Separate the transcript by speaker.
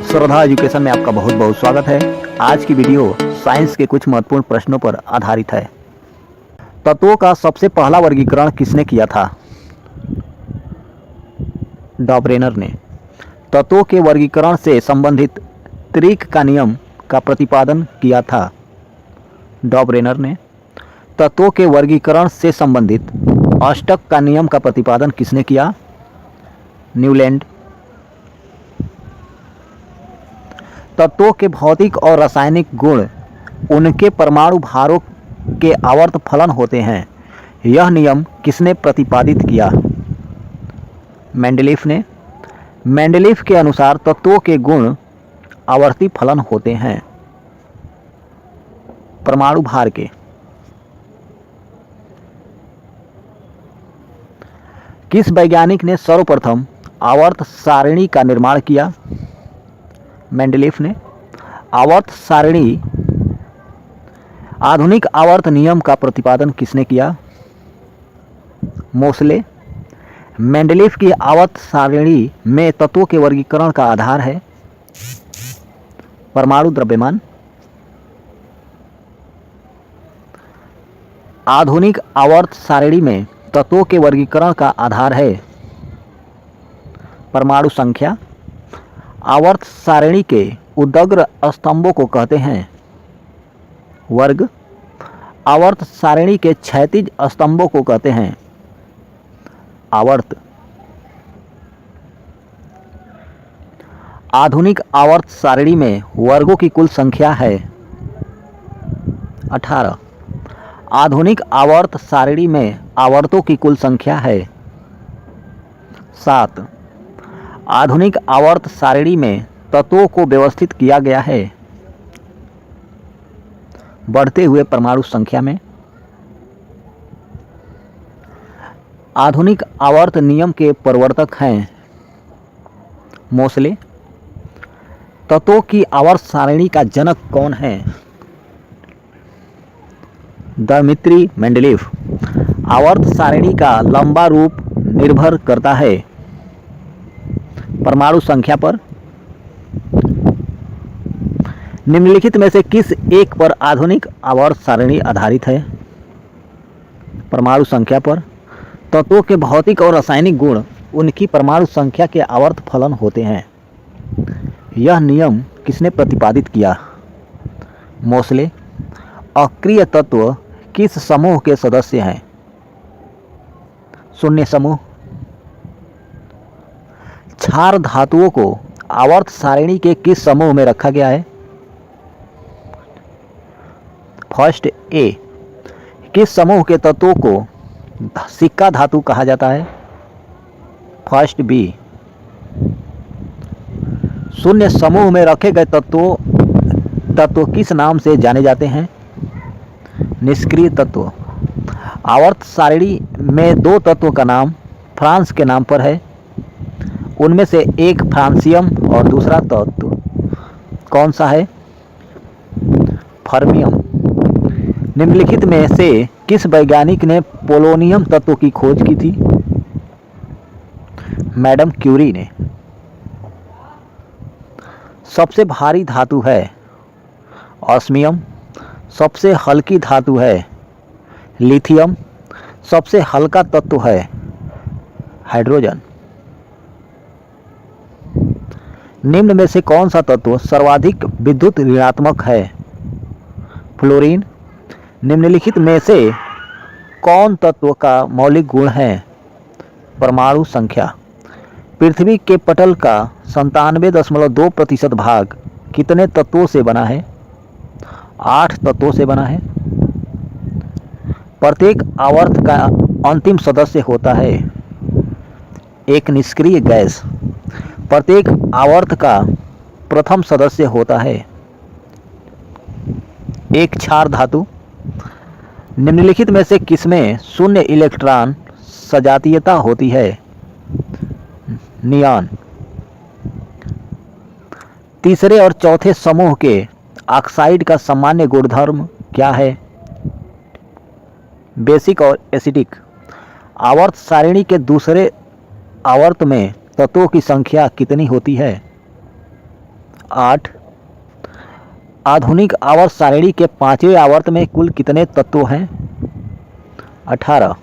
Speaker 1: श्रद्धा education में आपका बहुत बहुत स्वागत है। आज की वीडियो साइंस के कुछ महत्वपूर्ण प्रश्नों पर आधारित है। तत्वों का सबसे पहला वर्गीकरण किसने किया था? डॉबरेनर ने। तत्वों के वर्गीकरण से संबंधित त्रिक का नियम का प्रतिपादन किया था। डॉबरेनर ने। तत्वों के वर्गीकरण से संबंधित अष्टक का नियम का प्रतिपादन किसने किया? न्यूलैंड। तत्वों के भौतिक और रासायनिक गुण उनके परमाणु भारों के आवर्त फलन होते हैं। यह नियम किसने प्रतिपादित किया? मेंडलीफ ने। मेंडलीफ के अनुसार तत्वों के गुण आवर्ती फलन होते हैं परमाणु भार के। किस वैज्ञानिक ने सर्वप्रथम आवर्त सारणी का निर्माण किया? मेंडलीफ ने। आवर्त सारणी आधुनिक आवर्त नियम का प्रतिपादन किसने किया? मोसले। मेंडलीफ की आवर्त सारणी में तत्वों के वर्गीकरण का आधार है परमाणु द्रव्यमान। आधुनिक आवर्त सारणी में तत्वों के वर्गीकरण का आधार है परमाणु संख्या। आवर्त सारणी के उदग्र स्तंभों को कहते हैं वर्ग। आवर्त सारणी के क्षैतिज स्तंभों को कहते हैं आवर्त। आधुनिक आवर्त सारणी में वर्गों की कुल संख्या है 18। आधुनिक आवर्त सारणी में आवर्तों की कुल संख्या है 7। आधुनिक आवर्त सारणी में तत्वों को व्यवस्थित किया गया है बढ़ते हुए परमाणु संख्या में। आधुनिक आवर्त नियम के प्रवर्तक हैं मोसले। तत्वों की आवर्त सारणी का जनक कौन है? Dmitri Mendeleev. आवर्त सारणी का लंबा रूप निर्भर करता है परमाणु संख्या पर। निम्नलिखित में से किस एक पर आधुनिक आवर्त सारणी आधारित है? परमाणु संख्या पर। तत्वों के भौतिक और रासायनिक गुण उनकी परमाणु संख्या के आवर्त फलन होते हैं। यह नियम किसने प्रतिपादित किया? मोसले। अक्रिय तत्व किस समूह के सदस्य हैं? शून्य समूह। क्षार धातुओं को आवर्त सारणी के किस समूह में रखा गया है? First A. किस समूह के तत्वों को सिक्का धातु कहा जाता है? First B. शून्य समूह में रखे गए तत्व किस नाम से जाने जाते हैं? निष्क्रिय तत्व। आवर्त सारणी में दो तत्वों का नाम फ्रांस के नाम पर है। उनमें से एक फ्रांसियम और दूसरा तत्व कौन सा है? फर्मियम। निम्नलिखित में से किस वैज्ञानिक ने पोलोनियम तत्व की खोज की थी? मैडम क्यूरी ने। सबसे भारी धातु है ऑस्मियम। सबसे हल्की धातु है लिथियम। सबसे हल्का तत्व है हाइड्रोजन। निम्न में से कौन सा तत्व सर्वाधिक विद्युत ऋणात्मक है? फ्लोरीन। निम्नलिखित में से कौन तत्व का मौलिक गुण है? परमाणु संख्या। पृथ्वी के पटल का 97.2% भाग कितने तत्वों से बना है? 8 तत्वों से बना है। प्रत्येक आवर्त का अंतिम सदस्य होता है एक निष्क्रिय गैस। प्रत्येक आवर्त का प्रथम सदस्य होता है एक क्षार धातु। निम्नलिखित में से किसमें शून्य इलेक्ट्रॉन सजातीयता होती है? नियॉन। तीसरे और चौथे समूह के ऑक्साइड का सामान्य गुणधर्म क्या है? बेसिक और एसिडिक। आवर्त सारणी के दूसरे आवर्त में तत्वों की संख्या कितनी होती है? 8। आधुनिक आवर्त सारणी के 5वें आवर्त में कुल कितने तत्व हैं? 18।